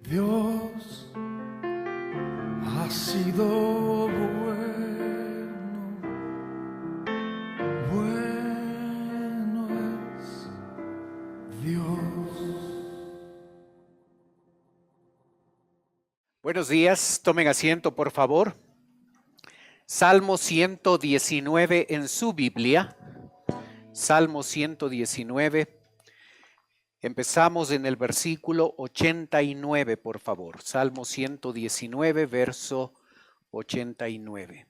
Dios ha sido bueno, bueno es Dios. Buenos días, tomen asiento por favor. Salmo 119 en su Biblia. Salmo 119. Empezamos en el versículo 89, por favor. Salmo 119, verso 89.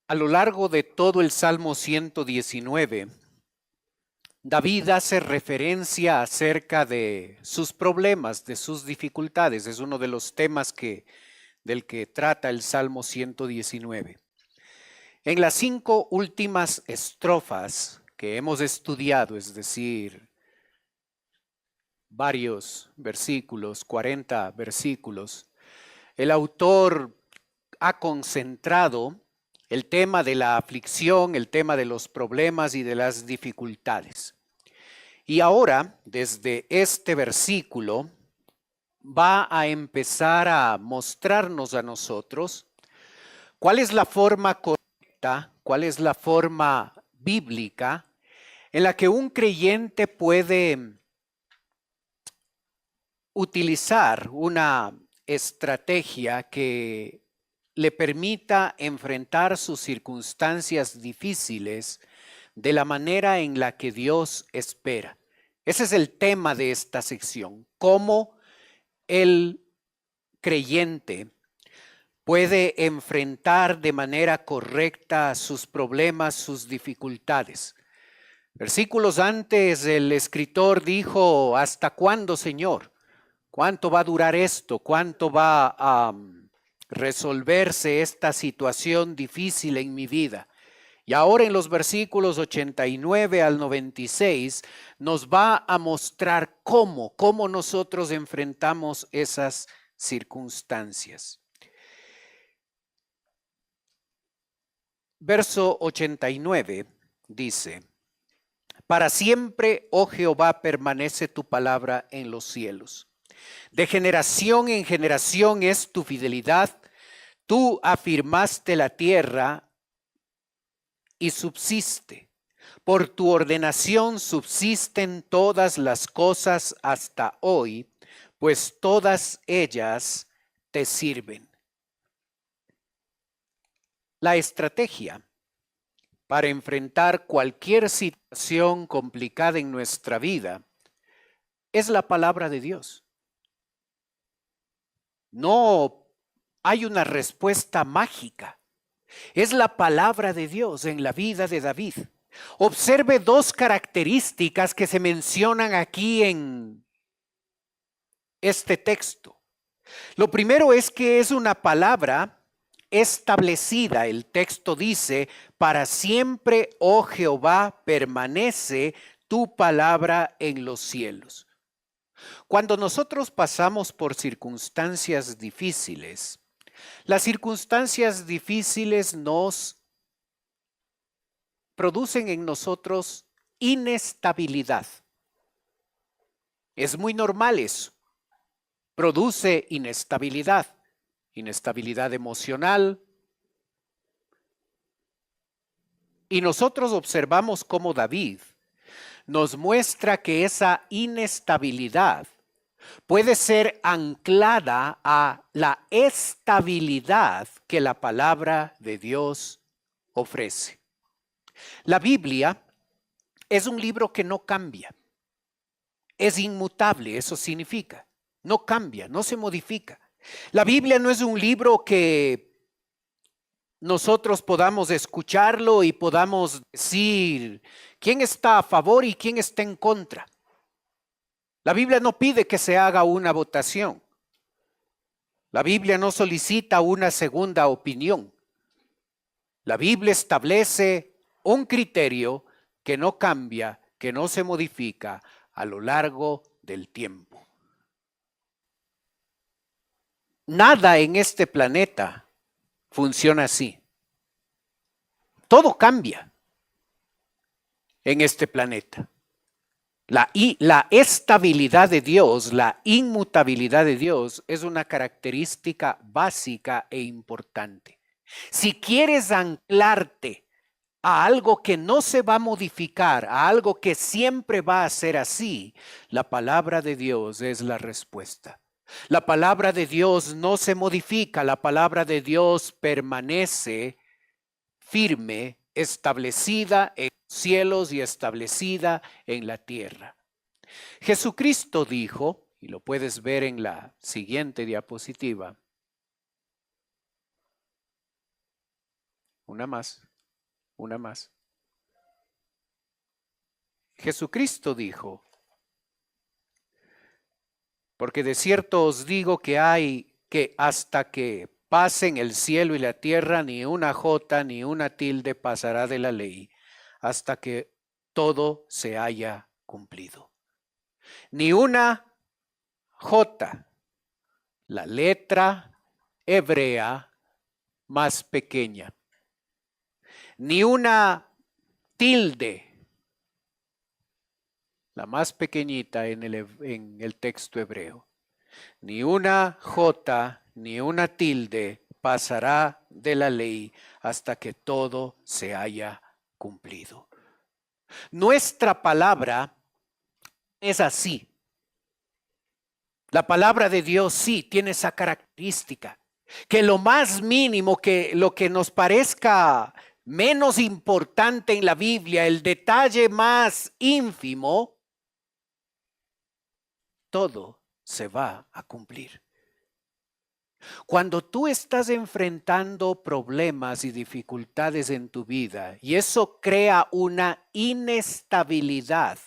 A lo largo de todo el Salmo 119, David hace referencia acerca de sus problemas, de sus dificultades. Es uno de los temas del que trata el Salmo 119. En las 5 últimas estrofas que hemos estudiado, es decir, varios versículos, 40 versículos, el autor ha concentrado el tema de la aflicción, el tema de los problemas y de las dificultades. Y ahora, desde este versículo, va a empezar a mostrarnos a nosotros cuál es la forma correcta, cuál es la forma bíblica en la que un creyente puede utilizar una estrategia que le permita enfrentar sus circunstancias difíciles de la manera en la que Dios espera. Ese es el tema de esta sección, cómo el creyente puede enfrentar de manera correcta sus problemas, sus dificultades. Versículos antes el escritor dijo, ¿hasta cuándo, Señor? ¿Cuánto va a durar esto? ¿Cuánto va a resolverse esta situación difícil en mi vida? Y ahora en los versículos 89 al 96 nos va a mostrar cómo nosotros enfrentamos esas circunstancias. Verso 89 dice, para siempre, oh Jehová, permanece tu palabra en los cielos. De generación en generación es tu fidelidad. Tú afirmaste la tierra y subsiste. Por tu ordenación subsisten todas las cosas hasta hoy, pues todas ellas te sirven. La estrategia para enfrentar cualquier situación complicada en nuestra vida es la palabra de Dios. No hay una respuesta mágica. Es la palabra de Dios en la vida de David. Observe dos características que se mencionan aquí en este texto. Lo primero es que es una palabra establecida. El texto dice, para siempre, oh Jehová, permanece tu palabra en los cielos. Cuando nosotros pasamos por circunstancias difíciles, las circunstancias difíciles nos producen en nosotros inestabilidad. Es muy normal eso. Produce inestabilidad emocional. Y nosotros observamos cómo David nos muestra que esa inestabilidad puede ser anclada a la estabilidad que la palabra de Dios ofrece. La Biblia es un libro que no cambia. Es inmutable, eso significa. No cambia, no se modifica. La Biblia no es un libro que nosotros podamos escucharlo y podamos decir quién está a favor y quién está en contra. La Biblia no pide que se haga una votación. La Biblia no solicita una segunda opinión. La Biblia establece un criterio que no cambia, que no se modifica a lo largo del tiempo. Nada en este planeta funciona así. Todo cambia en este planeta. La estabilidad de Dios, la inmutabilidad de Dios es una característica básica e importante. Si quieres anclarte a algo que no se va a modificar, a algo que siempre va a ser así, la palabra de Dios es la respuesta. La palabra de Dios no se modifica, la palabra de Dios permanece firme, establecida en los cielos y establecida en la tierra. Jesucristo dijo, y lo puedes ver en la siguiente diapositiva, una más. Jesucristo dijo, porque de cierto os digo que hasta que pasen el cielo y la tierra, ni una jota ni una tilde pasará de la ley, hasta que todo se haya cumplido. Ni una jota, la letra hebrea más pequeña, ni una tilde, la más pequeñita en el texto hebreo, ni una jota ni una tilde pasará de la ley hasta que todo se haya cumplido. Nuestra palabra es así. La palabra de Dios sí tiene esa característica, que lo más mínimo, que lo que nos parezca menos importante en la Biblia, el detalle más ínfimo, todo se va a cumplir. Cuando tú estás enfrentando problemas y dificultades en tu vida y eso crea una inestabilidad,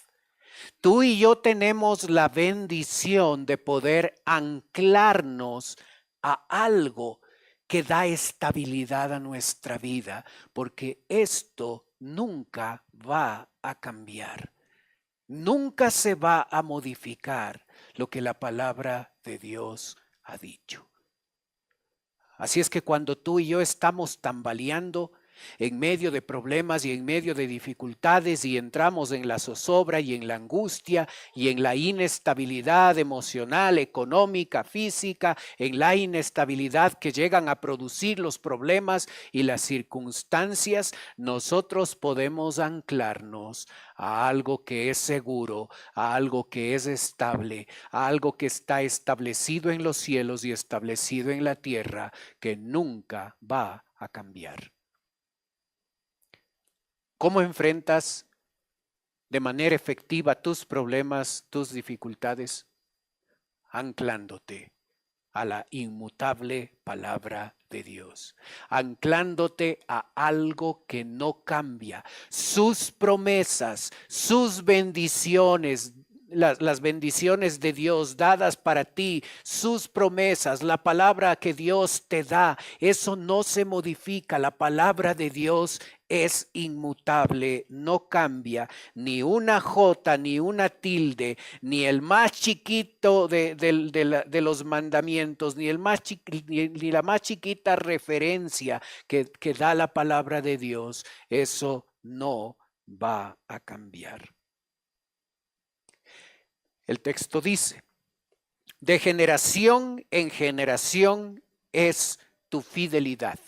tú y yo tenemos la bendición de poder anclarnos a algo que da estabilidad a nuestra vida, porque esto nunca va a cambiar. Nunca se va a modificar lo que la palabra de Dios ha dicho. Así es que cuando tú y yo estamos tambaleando en medio de problemas y en medio de dificultades y entramos en la zozobra y en la angustia y en la inestabilidad emocional, económica, física, en la inestabilidad que llegan a producir los problemas y las circunstancias, nosotros podemos anclarnos a algo que es seguro, a algo que es estable, a algo que está establecido en los cielos y establecido en la tierra, que nunca va a cambiar. ¿Cómo enfrentas de manera efectiva tus problemas, tus dificultades? Anclándote a la inmutable palabra de Dios, anclándote a algo que no cambia, sus promesas, sus bendiciones, las bendiciones de Dios dadas para ti, sus promesas, la palabra que Dios te da, eso no se modifica. La palabra de Dios es inmutable, no cambia, ni una jota, ni una tilde, ni el más chiquito de los mandamientos, ni la más chiquita referencia que da la palabra de Dios, eso no va a cambiar. El texto dice, de generación en generación es tu fidelidad.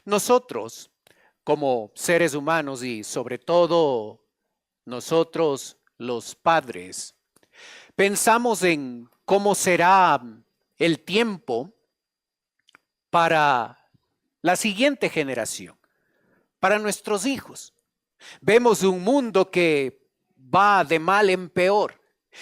Nosotros, como seres humanos y sobre todo nosotros los padres, pensamos en cómo será el tiempo para la siguiente generación, para nuestros hijos. Vemos un mundo que va de mal en peor.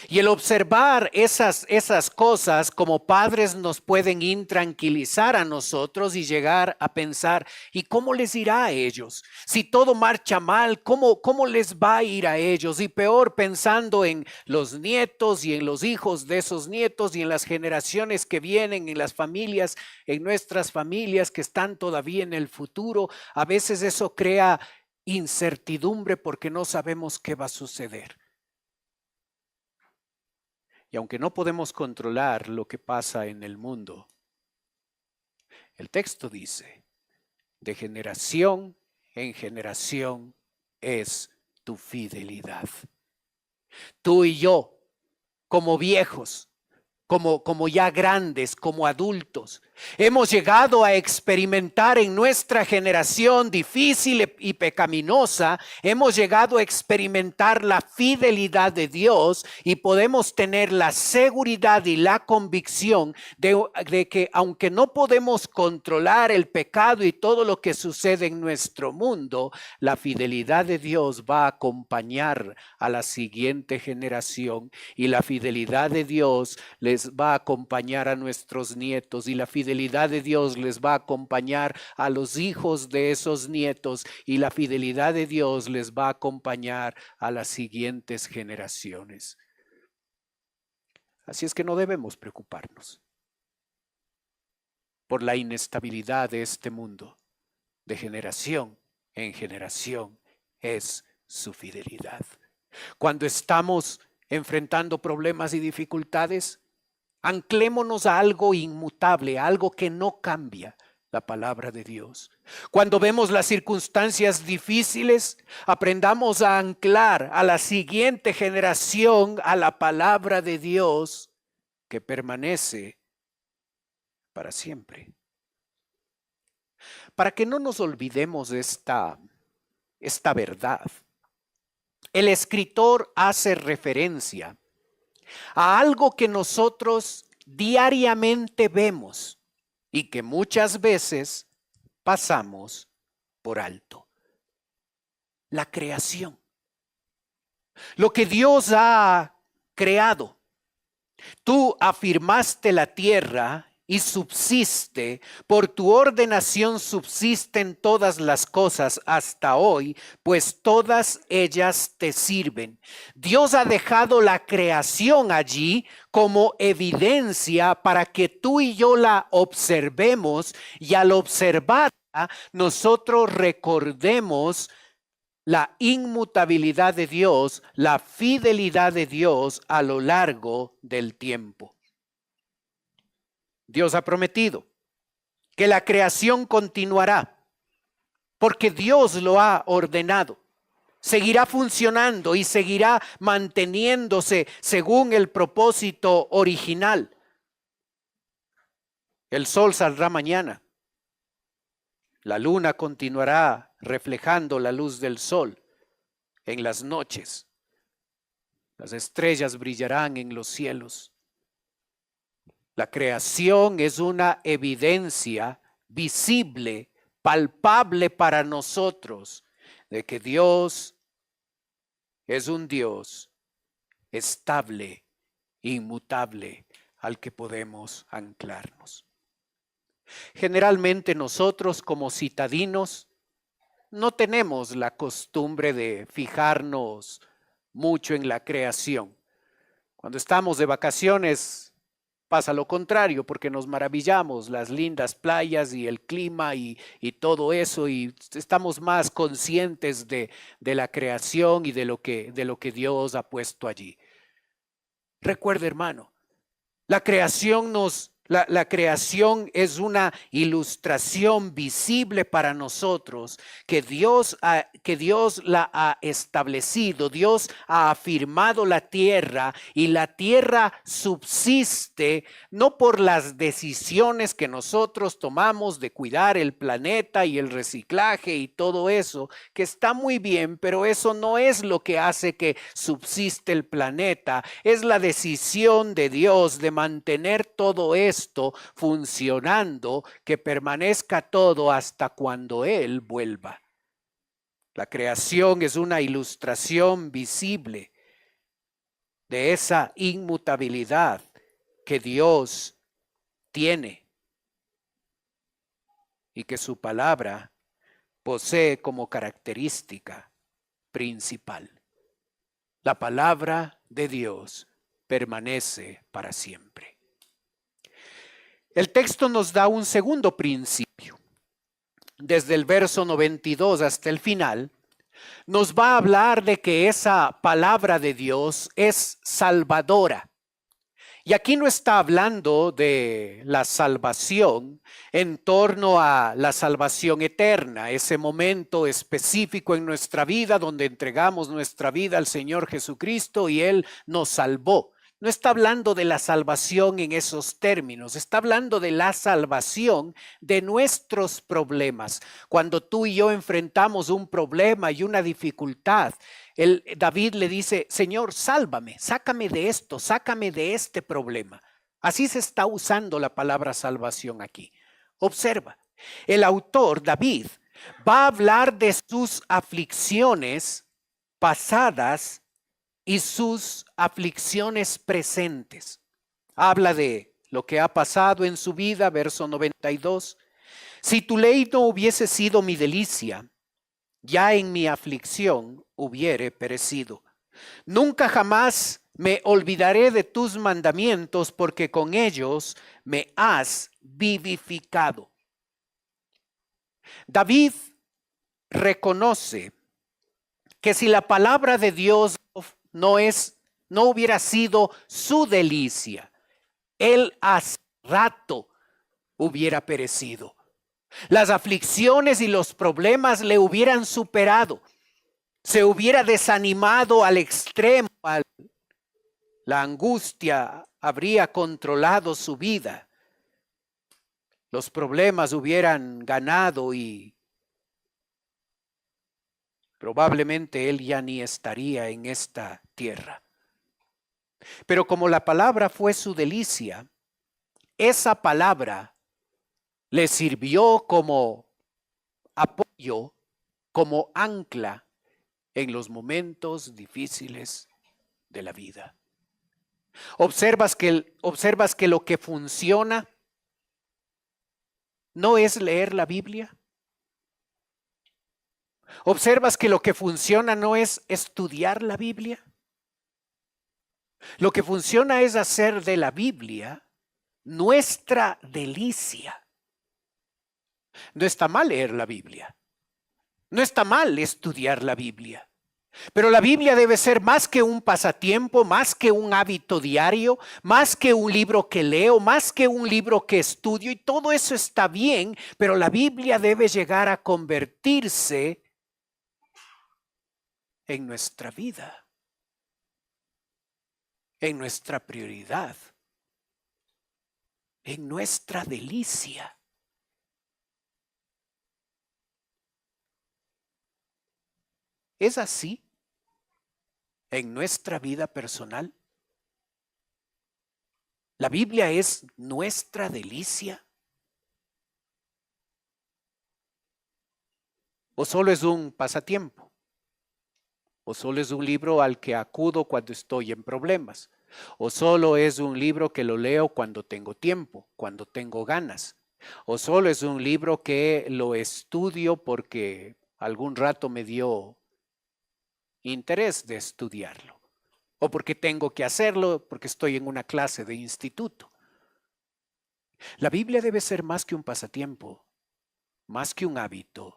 Y el observar esas cosas como padres nos pueden intranquilizar a nosotros y llegar a pensar, ¿y cómo les irá a ellos? Si todo marcha mal, ¿cómo les va a ir a ellos? Y peor, pensando en los nietos y en los hijos de esos nietos y en las generaciones que vienen, en las familias, en nuestras familias que están todavía en el futuro. A veces eso crea incertidumbre porque no sabemos qué va a suceder. Y aunque no podemos controlar lo que pasa en el mundo El texto dice, de generación en generación es tu fidelidad. Tú y yo, como viejos, como ya grandes, como adultos, hemos llegado a experimentar en nuestra generación difícil y pecaminosa, hemos llegado a experimentar la fidelidad de Dios y podemos tener la seguridad y la convicción de que aunque no podemos controlar el pecado y todo lo que sucede en nuestro mundo, la fidelidad de Dios va a acompañar a la siguiente generación y la fidelidad de Dios les va a acompañar a nuestros nietos y la fidelidad de Dios les va a acompañar a los hijos de esos nietos y la fidelidad de Dios les va a acompañar a las siguientes generaciones. Así es que no debemos preocuparnos por la inestabilidad de este mundo. De generación en generación es su fidelidad. Cuando estamos enfrentando problemas y dificultades, anclémonos a algo inmutable, a algo que no cambia, la palabra de Dios. Cuando vemos las circunstancias difíciles, aprendamos a anclar a la siguiente generación a la palabra de Dios que permanece para siempre. Para que no nos olvidemos de esta verdad, el escritor hace referencia a algo que nosotros diariamente vemos y que muchas veces pasamos por alto. La creación. Lo que Dios ha creado. Tú afirmaste la tierra y subsiste, por tu ordenación subsisten todas las cosas hasta hoy, pues todas ellas te sirven. Dios ha dejado la creación allí como evidencia para que tú y yo la observemos y al observarla nosotros recordemos la inmutabilidad de Dios, la fidelidad de Dios a lo largo del tiempo. Dios ha prometido que la creación continuará porque Dios lo ha ordenado. Seguirá funcionando y seguirá manteniéndose según el propósito original. El sol saldrá mañana. La luna continuará reflejando la luz del sol en las noches. Las estrellas brillarán en los cielos. La creación es una evidencia visible, palpable para nosotros de que Dios es un Dios estable, inmutable, al que podemos anclarnos. Generalmente nosotros como citadinos no tenemos la costumbre de fijarnos mucho en la creación. Cuando estamos de vacaciones pasa lo contrario, porque nos maravillamos las lindas playas y el clima y todo eso, y estamos más conscientes de la creación y de lo que Dios ha puesto allí. Recuerde, hermano, la creación es una ilustración visible para nosotros que Dios la ha establecido. Dios ha afirmado la tierra y la tierra subsiste no por las decisiones que nosotros tomamos de cuidar el planeta y el reciclaje y todo eso, que está muy bien, pero eso no es lo que hace que subsiste el planeta. Es la decisión de Dios de mantener todo esto funcionando, que permanezca todo hasta cuando Él vuelva. La creación es una ilustración visible de esa inmutabilidad que Dios tiene y que su palabra posee como característica principal. La palabra de Dios permanece para siempre. El texto nos da un segundo principio. Desde el verso 92 hasta el final, nos va a hablar de que esa palabra de Dios es salvadora. Y aquí no está hablando de la salvación en torno a la salvación eterna, ese momento específico en nuestra vida donde entregamos nuestra vida al Señor Jesucristo y Él nos salvó. No está hablando de la salvación en esos términos, está hablando de la salvación de nuestros problemas. Cuando tú y yo enfrentamos un problema y una dificultad, David le dice, Señor, sálvame, sácame de esto, sácame de este problema. Así se está usando la palabra salvación aquí. Observa, el autor, David, va a hablar de sus aflicciones pasadas y sus aflicciones presentes. Habla de lo que ha pasado en su vida, verso 92. Si tu ley no hubiese sido mi delicia, ya en mi aflicción hubiere perecido. Nunca jamás me olvidaré de tus mandamientos, porque con ellos me has vivificado. David reconoce que si la palabra de Dios no hubiera sido su delicia, él hace rato hubiera perecido. Las aflicciones y los problemas le hubieran superado. Se hubiera desanimado al extremo. La angustia habría controlado su vida. Los problemas hubieran ganado y probablemente él ya ni estaría en esta tierra. Pero como la palabra fue su delicia, esa palabra le sirvió como apoyo, como ancla en los momentos difíciles de la vida. Observas que lo que funciona no es leer la Biblia. Observas que lo que funciona no es estudiar la Biblia. Lo que funciona es hacer de la Biblia nuestra delicia. No está mal leer la Biblia. No está mal estudiar la Biblia. Pero la Biblia debe ser más que un pasatiempo, más que un hábito diario, más que un libro que leo, más que un libro que estudio. Y todo eso está bien, pero la Biblia debe llegar a convertirse en nuestra vida, en nuestra prioridad, en nuestra delicia. ¿Es así en nuestra vida personal? ¿La Biblia es nuestra delicia? ¿O solo es un pasatiempo? ¿O solo es un libro al que acudo cuando estoy en problemas? ¿O solo es un libro que lo leo cuando tengo tiempo, cuando tengo ganas? ¿O solo es un libro que lo estudio porque algún rato me dio interés de estudiarlo, o porque tengo que hacerlo porque estoy en una clase de instituto? La Biblia debe ser más que un pasatiempo, más que un hábito,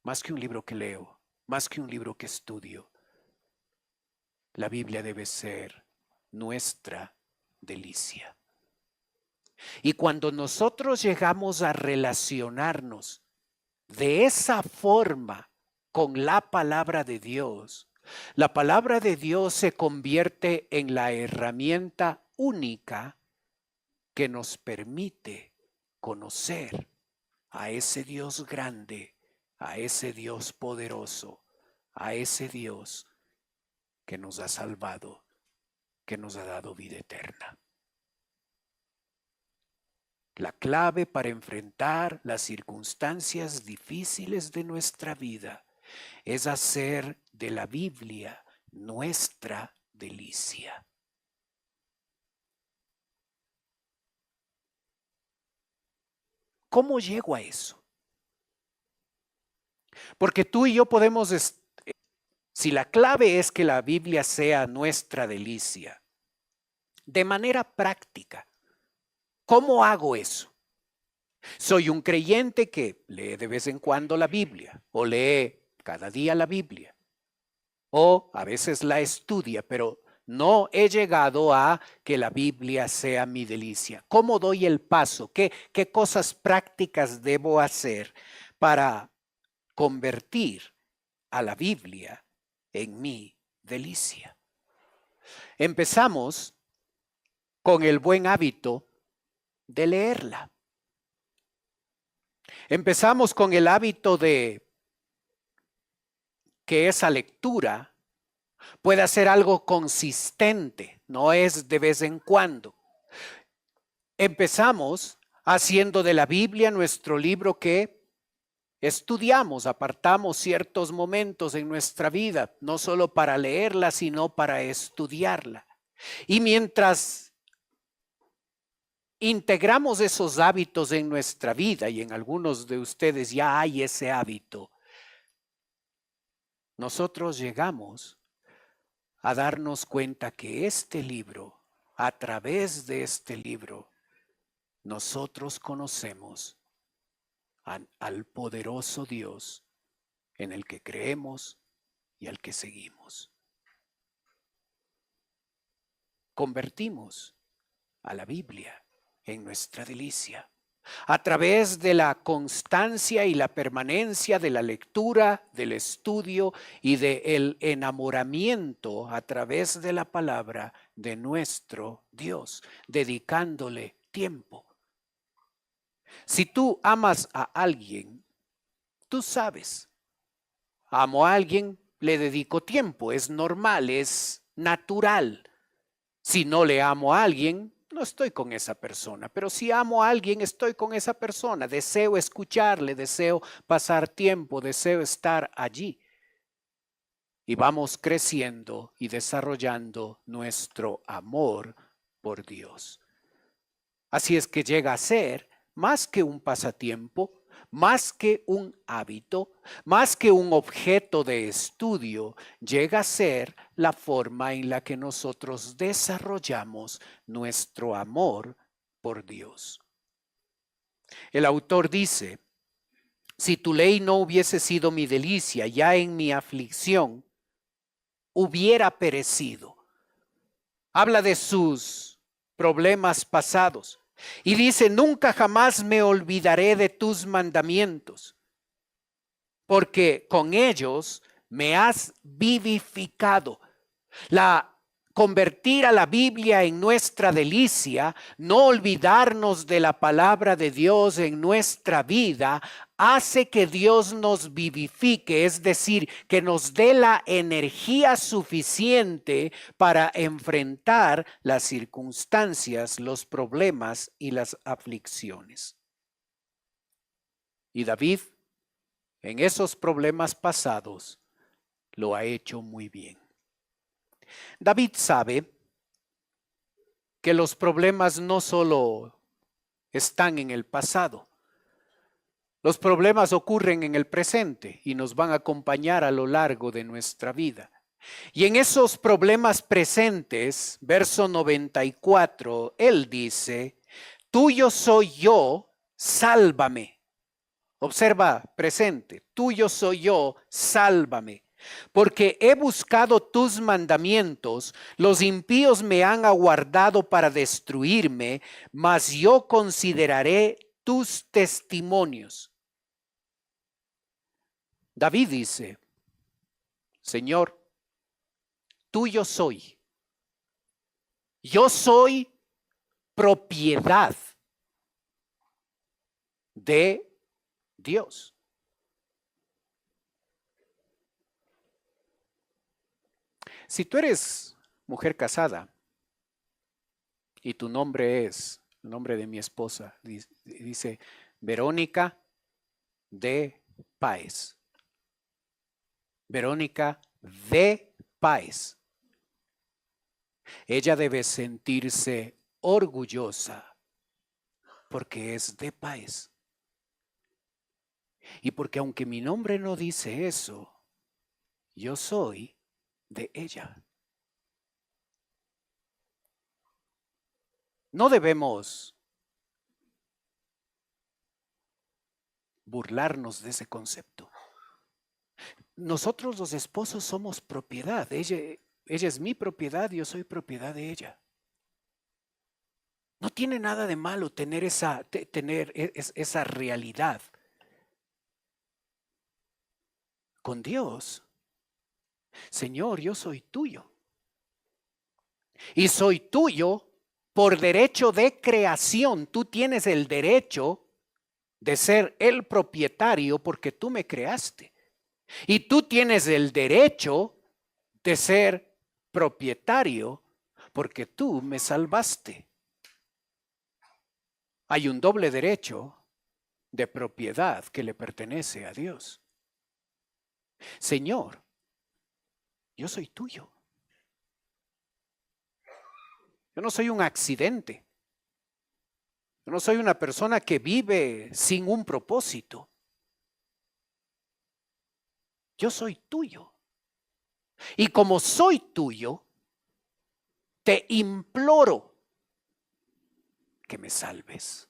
más que un libro que leo, más que un libro que estudio. La Biblia debe ser nuestra delicia. Y cuando nosotros llegamos a relacionarnos de esa forma con la palabra de Dios, la palabra de Dios se convierte en la herramienta única que nos permite conocer a ese Dios grande, a ese Dios poderoso, a ese Dios que nos ha salvado, que nos ha dado vida eterna. La clave para enfrentar las circunstancias difíciles de nuestra vida es hacer de la Biblia nuestra delicia. ¿Cómo llego a eso? Porque tú y yo podemos, si la clave es que la Biblia sea nuestra delicia, de manera práctica, ¿cómo hago eso? Soy un creyente que lee de vez en cuando la Biblia o lee cada día la Biblia. o a veces la estudia, pero no he llegado a que la Biblia sea mi delicia. ¿Cómo doy el paso? ¿Qué cosas prácticas debo hacer para convertir a la Biblia en mi delicia? Empezamos con el buen hábito de leerla. Empezamos con el hábito de que esa lectura pueda ser algo consistente, no es de vez en cuando. Empezamos haciendo de la Biblia nuestro libro que estudiamos, apartamos ciertos momentos en nuestra vida, no solo para leerla, sino para estudiarla. Y mientras integramos esos hábitos en nuestra vida, y en algunos de ustedes ya hay ese hábito, nosotros llegamos a darnos cuenta que este libro, a través de este libro, nosotros conocemos al poderoso Dios en el que creemos y al que seguimos. Convertimos a la Biblia en nuestra delicia. A través de la constancia y la permanencia de la lectura, del estudio y del enamoramiento a través de la palabra de nuestro Dios, dedicándole tiempo. Si tú amas a alguien, tú sabes, amo a alguien, le dedico tiempo, es normal, es natural. Si no le amo a alguien, no estoy con esa persona, pero si amo a alguien, estoy con esa persona, deseo escucharle, deseo pasar tiempo, deseo estar allí. Y vamos creciendo y desarrollando nuestro amor por Dios. Así es que llega a ser más que un pasatiempo, más que un hábito, más que un objeto de estudio, llega a ser la forma en la que nosotros desarrollamos nuestro amor por Dios. El autor dice, si tu ley no hubiese sido mi delicia, ya en mi aflicción hubiera perecido. Habla de sus problemas pasados. Y dice, nunca jamás me olvidaré de tus mandamientos, porque con ellos me has vivificado. Convertir a la Biblia en nuestra delicia, no olvidarnos de la palabra de Dios en nuestra vida, hace que Dios nos vivifique, es decir, que nos dé la energía suficiente para enfrentar las circunstancias, los problemas y las aflicciones. Y David, en esos problemas pasados, lo ha hecho muy bien. David sabe que los problemas no solo están en el pasado, los problemas ocurren en el presente y nos van a acompañar a lo largo de nuestra vida. Y en esos problemas presentes, verso 94, él dice, tuyo soy yo, sálvame. Observa presente, tuyo soy yo, sálvame. Porque he buscado tus mandamientos, los impíos me han aguardado para destruirme, mas yo consideraré tus testimonios. David dice, Señor, tuyo soy. Yo soy propiedad de Dios. Si tú eres mujer casada y tu nombre es, el nombre de mi esposa, dice Verónica de Páez. Verónica de Páez. Ella debe sentirse orgullosa porque es de Páez. Y porque aunque mi nombre no dice eso, yo soy de ella. No debemos burlarnos de ese concepto. nosotros los esposos somos propiedad. Ella es mi propiedad, yo soy propiedad de ella. No tiene nada de malo tener esa realidad. Con Dios, Señor, yo soy tuyo. Y soy tuyo por derecho de creación. Tú tienes el derecho de ser el propietario porque tú me creaste. Y tú tienes el derecho de ser propietario porque tú me salvaste. Hay un doble derecho de propiedad que le pertenece a Dios. Señor, yo soy tuyo. Yo no soy un accidente. Yo no soy una persona que vive sin un propósito. Yo soy tuyo. Y como soy tuyo, te imploro que me salves.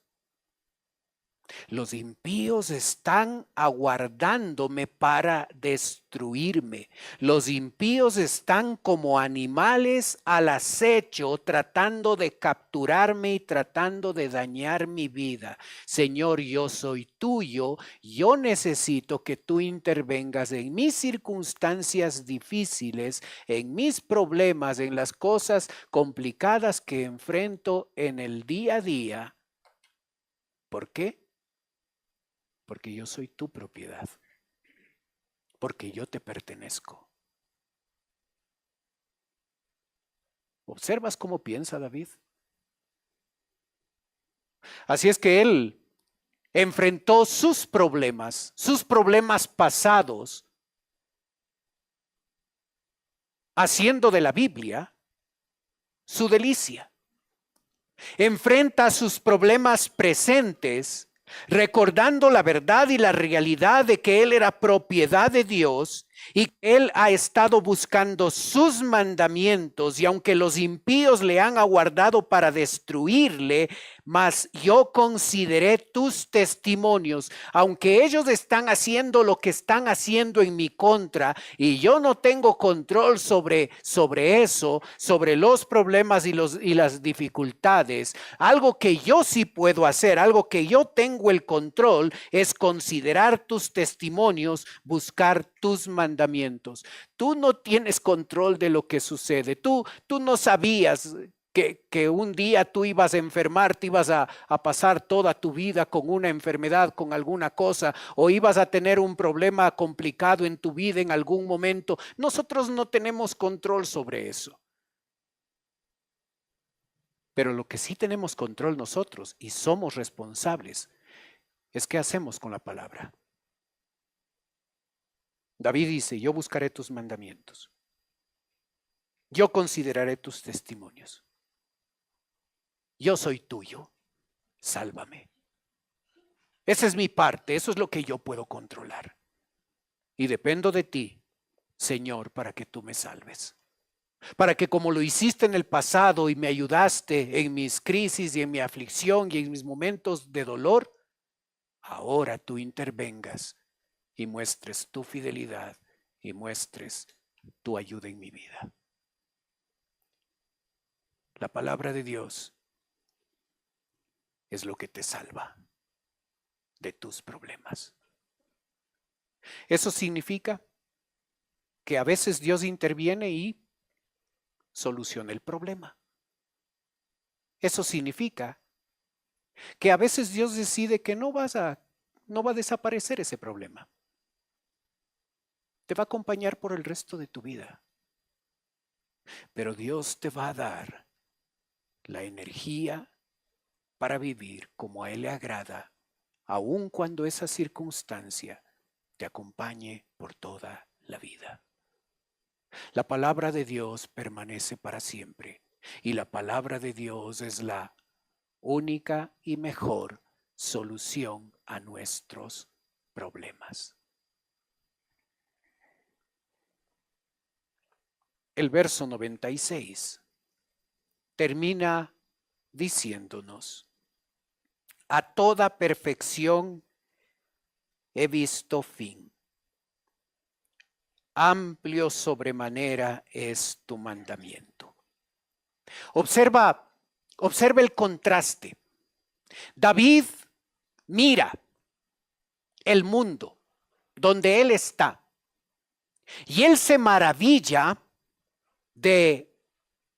Los impíos están aguardándome para destruirme. Los impíos están como animales al acecho, tratando de capturarme y tratando de dañar mi vida. Señor, yo soy tuyo. Yo necesito que tú intervengas en mis circunstancias difíciles, en mis problemas, en las cosas complicadas que enfrento en el día a día. ¿Por qué? Porque yo soy tu propiedad, porque yo te pertenezco. ¿Observas cómo piensa David? Así es que él enfrentó sus problemas pasados, haciendo de la Biblia su delicia. Enfrenta sus problemas presentes, recordando la verdad y la realidad de que él era propiedad de Dios y él ha estado buscando sus mandamientos, y aunque los impíos le han aguardado para destruirle, mas yo consideré tus testimonios, aunque ellos están haciendo lo que están haciendo en mi contra y yo no tengo control sobre eso, sobre los problemas y las dificultades. Algo que yo sí puedo hacer, algo que yo tengo el control, es considerar tus testimonios, buscar tus mandamientos. Tú no tienes control de lo que sucede. Tú no sabías que un día tú ibas a enfermar, te ibas a pasar toda tu vida con una enfermedad, con alguna cosa, o ibas a tener un problema complicado en tu vida en algún momento. Nosotros no tenemos control sobre eso. Pero lo que sí tenemos control nosotros y somos responsables es qué hacemos con la palabra. David dice, yo buscaré tus mandamientos. Yo consideraré tus testimonios. Yo soy tuyo, sálvame. Esa es mi parte, eso es lo que yo puedo controlar. Y dependo de ti, Señor, para que tú me salves. Para que como lo hiciste en el pasado y me ayudaste en mis crisis y en mi aflicción y en mis momentos de dolor, ahora tú intervengas y muestres tu fidelidad y muestres tu ayuda en mi vida. La palabra de Dios es lo que te salva de tus problemas. Eso significa que a veces Dios interviene y soluciona el problema. Eso significa que a veces Dios decide que no va a desaparecer ese problema. Te va a acompañar por el resto de tu vida. Pero Dios te va a dar la energía para vivir como a Él le agrada, aun cuando esa circunstancia te acompañe por toda la vida. La palabra de Dios permanece para siempre y la palabra de Dios es la única y mejor solución a nuestros problemas. El verso 96 termina diciéndonos, a toda perfección he visto fin. amplio sobremanera es tu mandamiento. Observa el contraste. David mira el mundo donde él está y él se maravilla de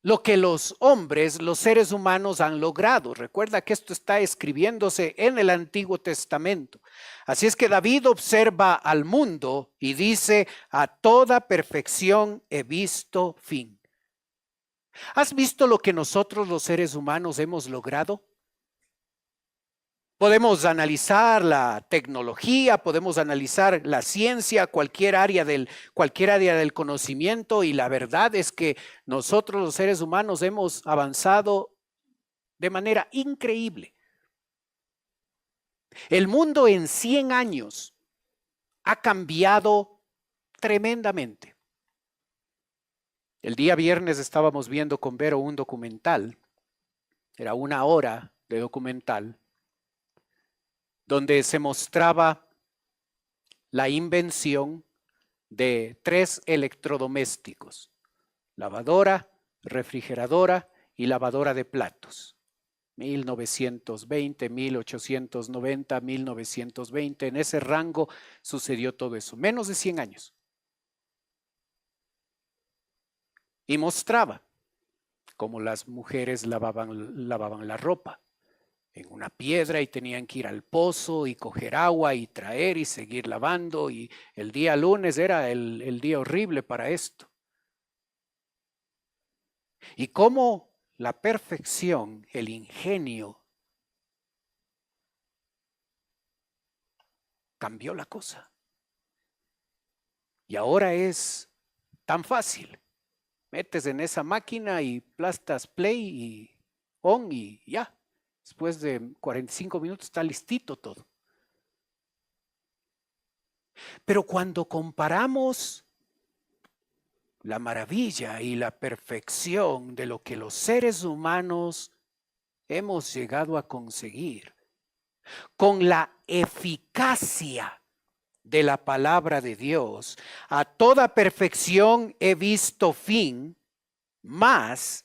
lo que los hombres, los seres humanos han logrado. Recuerda que esto está escribiéndose en el Antiguo Testamento. Así es que David observa al mundo y dice: a toda perfección he visto fin. ¿Has visto lo que nosotros los seres humanos hemos logrado? Podemos analizar la tecnología, podemos analizar la ciencia, cualquier área del conocimiento, y la verdad es que nosotros los seres humanos hemos avanzado de manera increíble. El mundo en 100 años ha cambiado tremendamente. El día viernes estábamos viendo con Vero un documental, era 1 hora de documental, donde se mostraba la invención de 3 electrodomésticos: lavadora, refrigeradora y lavadora de platos. 1920, 1890, 1920, en ese rango sucedió todo eso, menos de 100 años. Y mostraba cómo las mujeres lavaban la ropa en una piedra y tenían que ir al pozo y coger agua y traer y seguir lavando, y el día lunes era el día horrible para esto. Y cómo la perfección, el ingenio, cambió la cosa. Y ahora es tan fácil. Metes en esa máquina y aplastas play y on y ya. Después de 45 minutos está listito todo. Pero cuando comparamos la maravilla y la perfección de lo que los seres humanos hemos llegado a conseguir con la eficacia de la palabra de Dios, a toda perfección he visto fin, más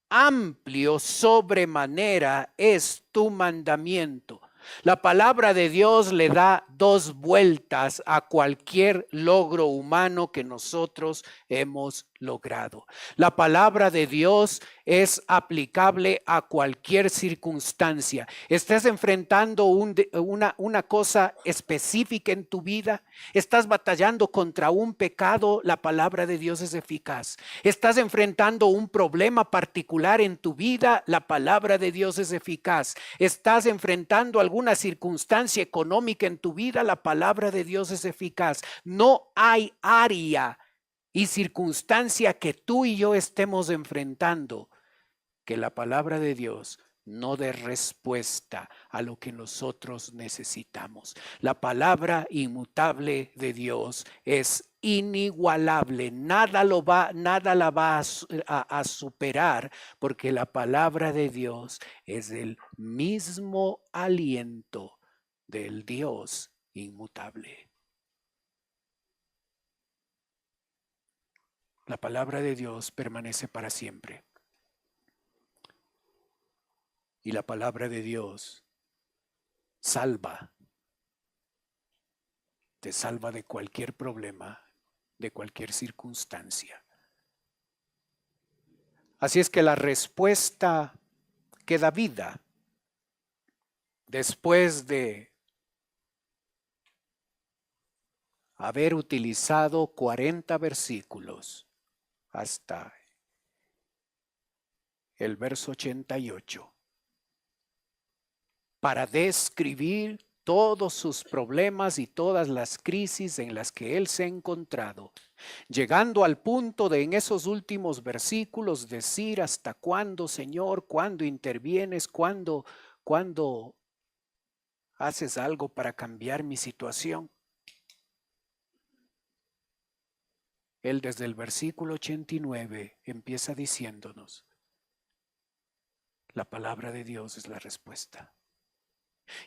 amplio sobremanera es tu mandamiento. La palabra de Dios le da 2 vueltas a cualquier logro humano que nosotros hemos logrado. La palabra de Dios es aplicable a cualquier circunstancia. Estás enfrentando una cosa específica en tu vida, estás batallando contra un pecado, la palabra de Dios es eficaz. Estás enfrentando un problema particular en tu vida, la palabra de Dios es eficaz. Estás enfrentando alguna circunstancia económica en tu vida, la palabra de Dios es eficaz. No hay área y circunstancia que tú y yo estemos enfrentando que la palabra de Dios no dé respuesta a lo que nosotros necesitamos. La palabra inmutable de Dios es inigualable, nada la va a superar, porque la palabra de Dios es el mismo aliento del Dios inmutable. La palabra de Dios permanece para siempre. Y la palabra de Dios salva, te salva de cualquier problema, de cualquier circunstancia. Así es que la respuesta que David da, después de haber utilizado 40 versículos hasta el verso 88, para describir todos sus problemas y todas las crisis en las que él se ha encontrado, llegando al punto de en esos últimos versículos decir: ¿hasta cuándo, Señor? ¿Cuándo intervienes? ¿Cuándo haces algo para cambiar mi situación? Él desde el versículo 89 empieza diciéndonos: la palabra de Dios es la respuesta.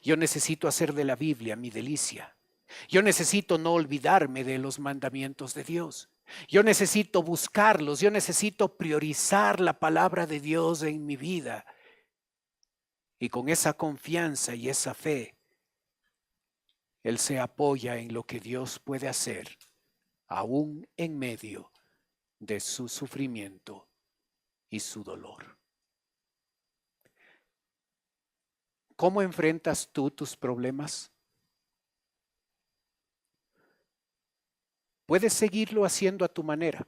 Yo necesito hacer de la Biblia mi delicia. Yo necesito no olvidarme de los mandamientos de Dios. Yo necesito buscarlos. Yo necesito priorizar la palabra de Dios en mi vida. Y con esa confianza y esa fe, Él se apoya en lo que Dios puede hacer, aún en medio de su sufrimiento y su dolor. ¿Cómo enfrentas tú tus problemas? Puedes seguirlo haciendo a tu manera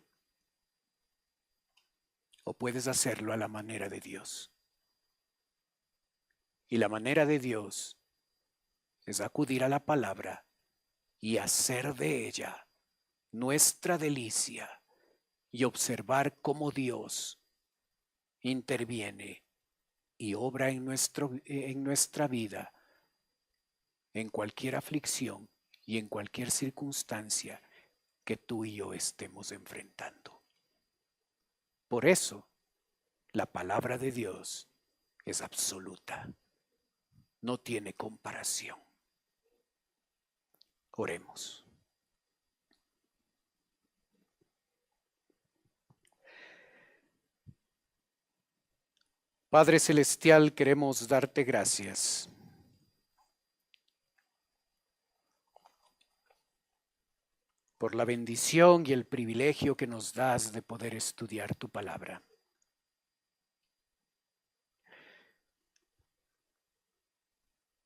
o puedes hacerlo a la manera de Dios. Y la manera de Dios es acudir a la palabra y hacer de ella nuestra delicia y observar cómo Dios interviene y obra en nuestra vida, en cualquier aflicción y en cualquier circunstancia que tú y yo estemos enfrentando. Por eso, la palabra de Dios es absoluta, no tiene comparación. Oremos. Padre Celestial, queremos darte gracias por la bendición y el privilegio que nos das de poder estudiar tu palabra.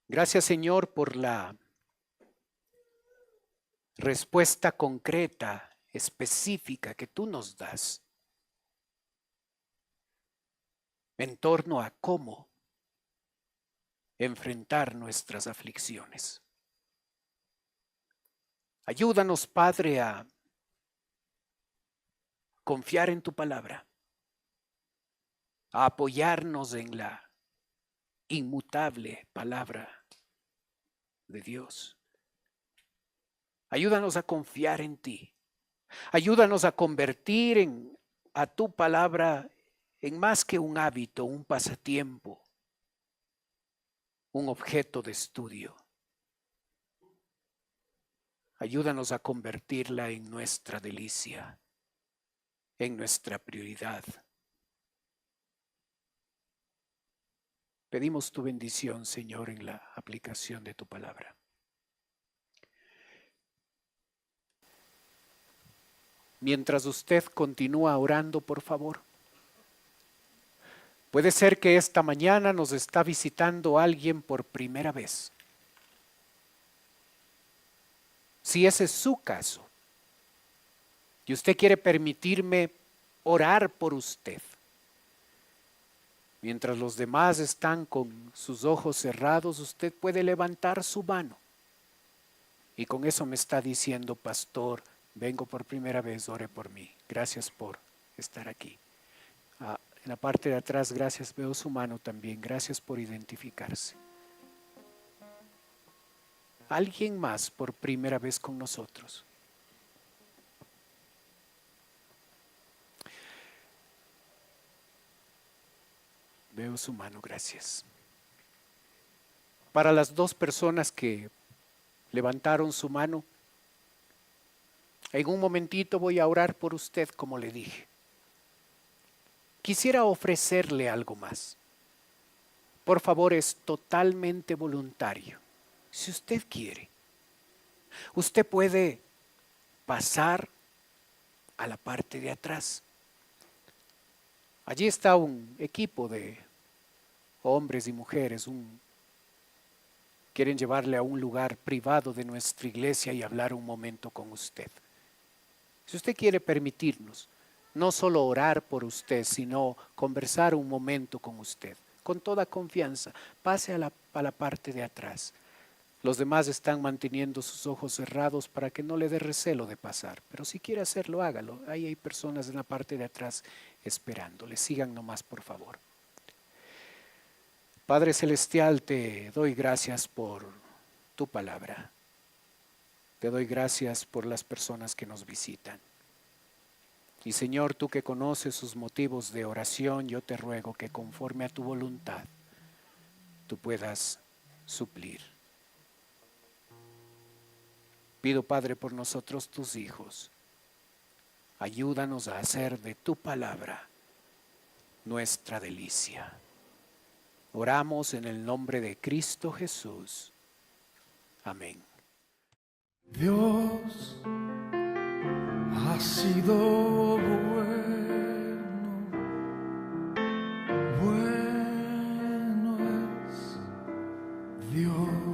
Gracias, Señor, por la respuesta concreta, específica que tú nos das en torno a cómo enfrentar nuestras aflicciones. Ayúdanos, Padre, a confiar en tu palabra, a apoyarnos en la inmutable palabra de Dios. Ayúdanos a confiar en ti. Ayúdanos a convertir a tu palabra en más que un hábito, un pasatiempo, un objeto de estudio. Ayúdanos a convertirla en nuestra delicia, en nuestra prioridad. Pedimos tu bendición, Señor, en la aplicación de tu palabra. Mientras usted continúa orando, por favor. Puede ser que esta mañana nos está visitando alguien por primera vez. Si ese es su caso y usted quiere permitirme orar por usted, mientras los demás están con sus ojos cerrados, usted puede levantar su mano. Y con eso me está diciendo, pastor, vengo por primera vez, ore por mí. Gracias por estar aquí. En la parte de atrás, gracias, veo su mano también. Gracias por identificarse. Alguien más por primera vez con nosotros. Veo su mano, gracias. Para las dos personas que levantaron su mano, en un momentito voy a orar por usted, como le dije. Quisiera ofrecerle algo más. Por favor, es totalmente voluntario. Si usted quiere, usted puede pasar a la parte de atrás. Allí está un equipo de hombres y mujeres. Quieren llevarle a un lugar privado de nuestra iglesia y hablar un momento con usted. Si usted quiere permitirnos, no solo orar por usted, sino conversar un momento con usted, con toda confianza, pase a la parte de atrás. Los demás están manteniendo sus ojos cerrados para que no le dé recelo de pasar, pero si quiere hacerlo, hágalo. Ahí hay personas en la parte de atrás esperándole. Sigan nomás, por favor. Padre Celestial, te doy gracias por tu palabra. Te doy gracias por las personas que nos visitan. Y Señor, tú que conoces sus motivos de oración, yo te ruego que conforme a tu voluntad, tú puedas suplir. Pido, Padre, por nosotros tus hijos. Ayúdanos a hacer de tu palabra nuestra delicia. Oramos en el nombre de Cristo Jesús. Amén. Dios ha sido bueno, bueno es Dios.